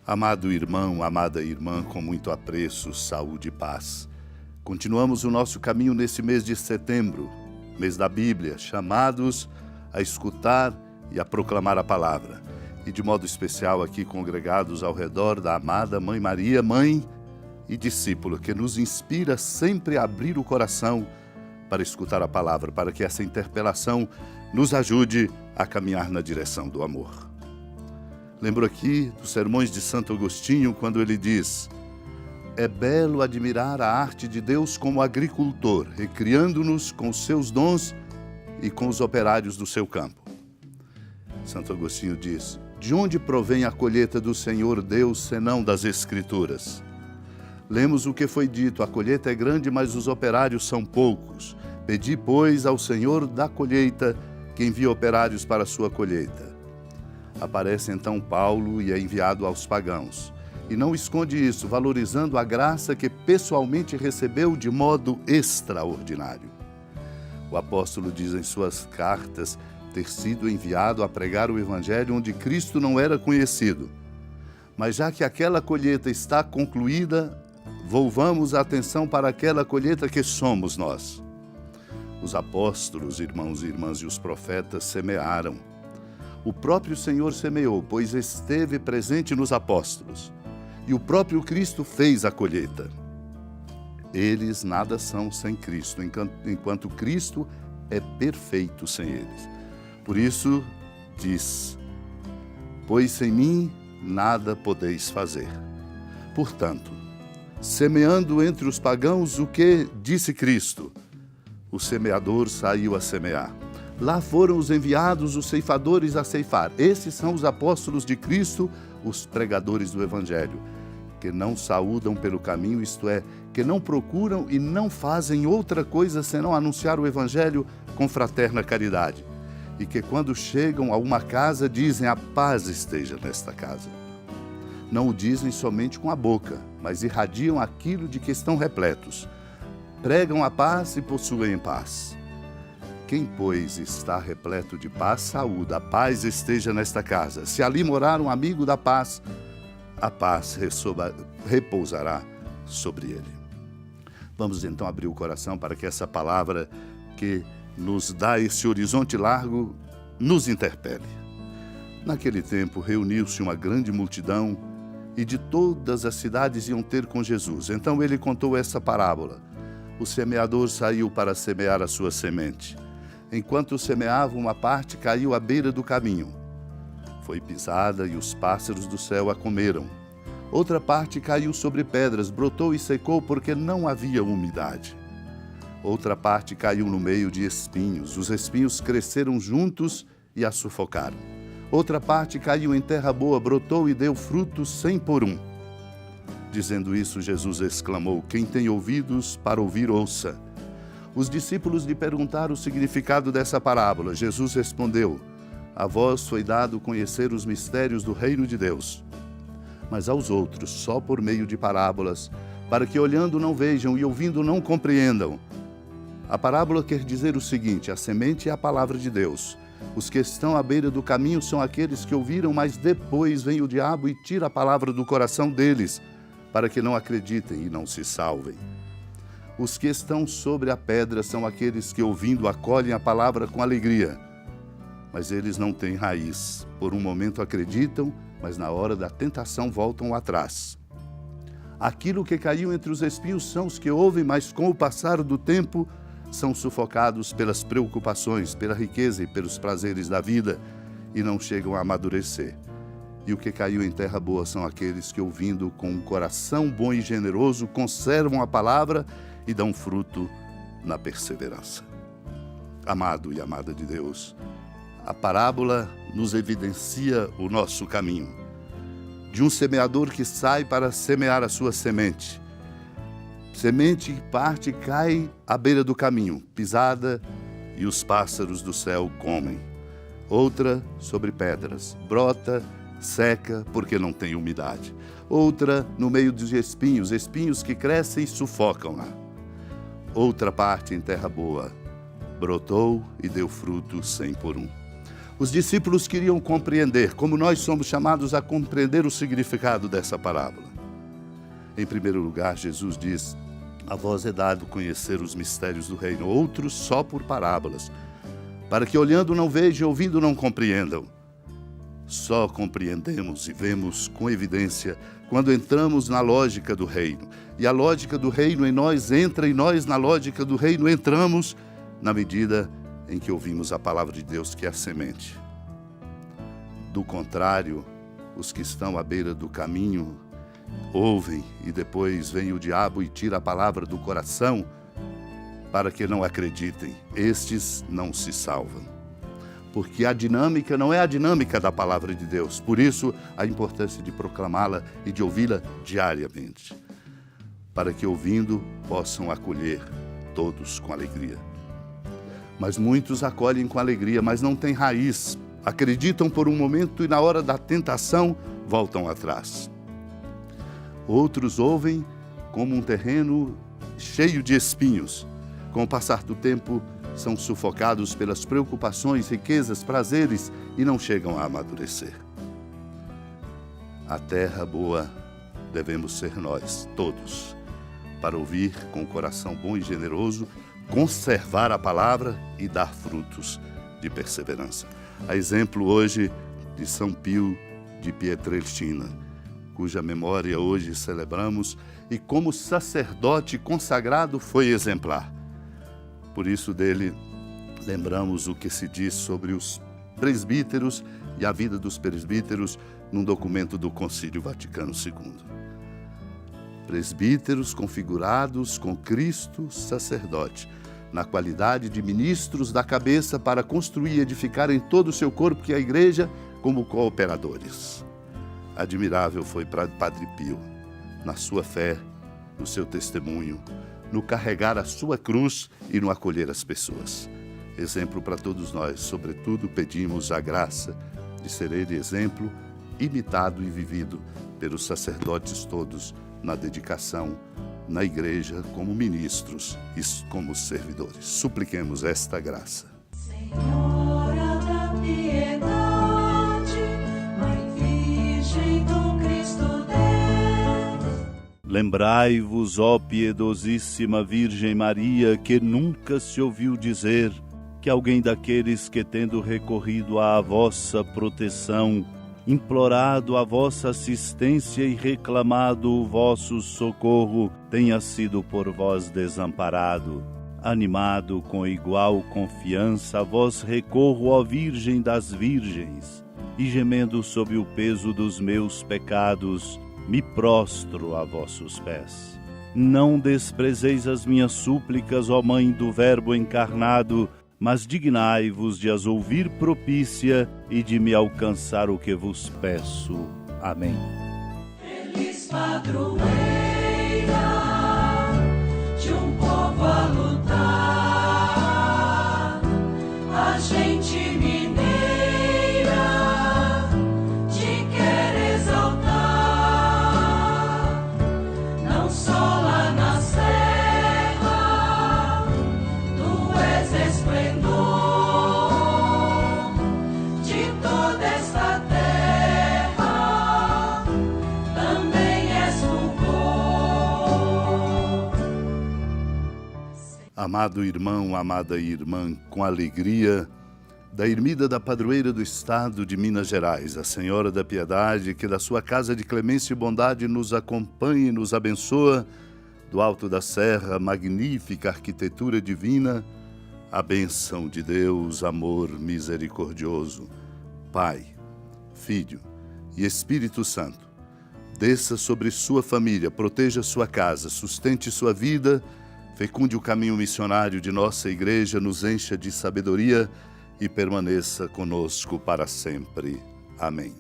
Amado irmão, amada irmã, com muito apreço, saúde e paz. Continuamos o nosso caminho nesse mês de setembro, mês da Bíblia, chamados a escutar e a proclamar a palavra. E de modo especial aqui congregados ao redor da amada Mãe Maria, mãe e discípula, que nos inspira sempre a abrir o coração para escutar a palavra, para que essa interpelação nos ajude a caminhar na direção do amor. Lembro aqui dos sermões de Santo Agostinho, quando ele diz: é belo admirar a arte de Deus como agricultor, recriando-nos com os seus dons e com os operários do seu campo. Santo Agostinho diz: de onde provém a colheita do Senhor Deus, senão das Escrituras? Lemos o que foi dito: a colheita é grande, mas os operários são poucos. Pedi, pois, ao Senhor da colheita que envie operários para a sua colheita. Aparece então Paulo e é enviado aos pagãos. E não esconde isso, valorizando a graça que pessoalmente recebeu de modo extraordinário. O apóstolo diz em suas cartas ter sido enviado a pregar o evangelho onde Cristo não era conhecido. Mas já que aquela colheita está concluída, volvamos a atenção para aquela colheita que somos nós. Os apóstolos, irmãos e irmãs, e os profetas semearam. O próprio Senhor semeou, pois esteve presente nos apóstolos. E o próprio Cristo fez a colheita. Eles nada são sem Cristo, enquanto Cristo é perfeito sem eles. Por isso, diz: pois sem mim nada podeis fazer. Portanto, semeando entre os pagãos o que disse Cristo, o semeador saiu a semear. Lá foram os enviados, os ceifadores a ceifar. Esses são os apóstolos de Cristo, os pregadores do Evangelho, que não saúdam pelo caminho, isto é, que não procuram e não fazem outra coisa senão anunciar o Evangelho com fraterna caridade. E que quando chegam a uma casa dizem: a paz esteja nesta casa. Não o dizem somente com a boca, mas irradiam aquilo de que estão repletos. Pregam a paz e possuem paz. Quem, pois, está repleto de paz, saúda, a paz esteja nesta casa. Se ali morar um amigo da paz, a paz repousará sobre ele. Vamos então abrir o coração para que essa palavra que nos dá esse horizonte largo nos interpele. Naquele tempo reuniu-se uma grande multidão e de todas as cidades iam ter com Jesus. Então ele contou essa parábola. O semeador saiu para semear a sua semente. Enquanto semeava, uma parte caiu à beira do caminho. Foi pisada e os pássaros do céu a comeram. Outra parte caiu sobre pedras, brotou e secou porque não havia umidade. Outra parte caiu no meio de espinhos. Os espinhos cresceram juntos e a sufocaram. Outra parte caiu em terra boa, brotou e deu frutos 100 por 1. Dizendo isso, Jesus exclamou: quem tem ouvidos para ouvir, ouça. Os discípulos lhe perguntaram o significado dessa parábola. Jesus respondeu: a vós foi dado conhecer os mistérios do reino de Deus, mas aos outros só por meio de parábolas, para que olhando não vejam e ouvindo não compreendam. A parábola quer dizer o seguinte: a semente é a palavra de Deus. Os que estão à beira do caminho são aqueles que ouviram, mas depois vem o diabo e tira a palavra do coração deles, para que não acreditem e não se salvem. Os que estão sobre a pedra são aqueles que, ouvindo, acolhem a palavra com alegria. Mas eles não têm raiz. Por um momento acreditam, mas na hora da tentação voltam atrás. Aquilo que caiu entre os espinhos são os que ouvem, mas com o passar do tempo são sufocados pelas preocupações, pela riqueza e pelos prazeres da vida e não chegam a amadurecer. E o que caiu em terra boa são aqueles que, ouvindo com um coração bom e generoso, conservam a palavra e dão fruto na perseverança. Amado e amada de Deus, a parábola nos evidencia o nosso caminho. De um semeador que sai para semear a sua semente. Semente que parte e cai à beira do caminho, pisada, e os pássaros do céu comem. Outra sobre pedras, brota, seca porque não tem umidade. Outra no meio dos espinhos, espinhos que crescem e sufocam-na. Outra parte em terra boa, brotou e deu fruto 100 por 1. Os discípulos queriam compreender, como nós somos chamados a compreender o significado dessa parábola. Em primeiro lugar, Jesus diz: a vós é dado conhecer os mistérios do reino, outros só por parábolas, para que olhando não vejam, ouvindo não compreendam. Só compreendemos e vemos com evidência quando entramos na lógica do reino. E a lógica do reino em nós entra e nós na lógica do reino entramos na medida em que ouvimos a palavra de Deus, que é a semente. Do contrário, os que estão à beira do caminho ouvem e depois vem o diabo e tira a palavra do coração para que não acreditem. Estes não se salvam. Porque a dinâmica não é a dinâmica da palavra de Deus. Por isso, a importância de proclamá-la e de ouvi-la diariamente, para que, ouvindo, possam acolher todos com alegria. Mas muitos acolhem com alegria, mas não têm raiz. Acreditam por um momento e, na hora da tentação, voltam atrás. Outros ouvem como um terreno cheio de espinhos. Com o passar do tempo, são sufocados pelas preocupações, riquezas, prazeres e não chegam a amadurecer. A terra boa devemos ser nós, todos, para ouvir com o coração bom e generoso, conservar a palavra e dar frutos de perseverança. A exemplo hoje de São Pio de Pietrelcina, cuja memória hoje celebramos e como sacerdote consagrado foi exemplar. Por isso dele lembramos o que se diz sobre os presbíteros e a vida dos presbíteros num documento do Concílio Vaticano II. Presbíteros configurados com Cristo sacerdote, na qualidade de ministros da cabeça para construir e edificar em todo o seu corpo, que é a Igreja, como cooperadores. Admirável foi para Padre Pio, na sua fé, no seu testemunho, no carregar a sua cruz e no acolher as pessoas. Exemplo para todos nós, sobretudo pedimos a graça de ser ele exemplo, imitado e vivido pelos sacerdotes todos na dedicação, na Igreja, como ministros e como servidores. Supliquemos esta graça. Senhora da piedade, Mãe Virgem do Cristo Deus. Lembrai-vos, ó piedosíssima Virgem Maria, que nunca se ouviu dizer que alguém daqueles que, tendo recorrido à vossa proteção, implorado a vossa assistência e reclamado o vosso socorro, tenha sido por vós desamparado. Animado com igual confiança, a vós recorro, ó Virgem das Virgens, e gemendo sob o peso dos meus pecados, me prostro a vossos pés. Não desprezeis as minhas súplicas, ó Mãe do Verbo encarnado, mas dignai-vos de as ouvir propícia e de me alcançar o que vos peço. Amém. Feliz padroeira de um povo a lutar, a gente mineira te quer exaltar, não só lá na serra, tu és esplendor de toda esta terra, também és fulgor. Amado irmão, amada irmã, com alegria, da ermida da padroeira do estado de Minas Gerais, a Senhora da Piedade, que da sua casa de clemência e bondade nos acompanhe e nos abençoa, do alto da serra, magnífica arquitetura divina, a bênção de Deus, amor misericordioso, Pai, Filho e Espírito Santo, desça sobre sua família, proteja sua casa, sustente sua vida, fecunde o caminho missionário de nossa Igreja, nos encha de sabedoria e permaneça conosco para sempre. Amém.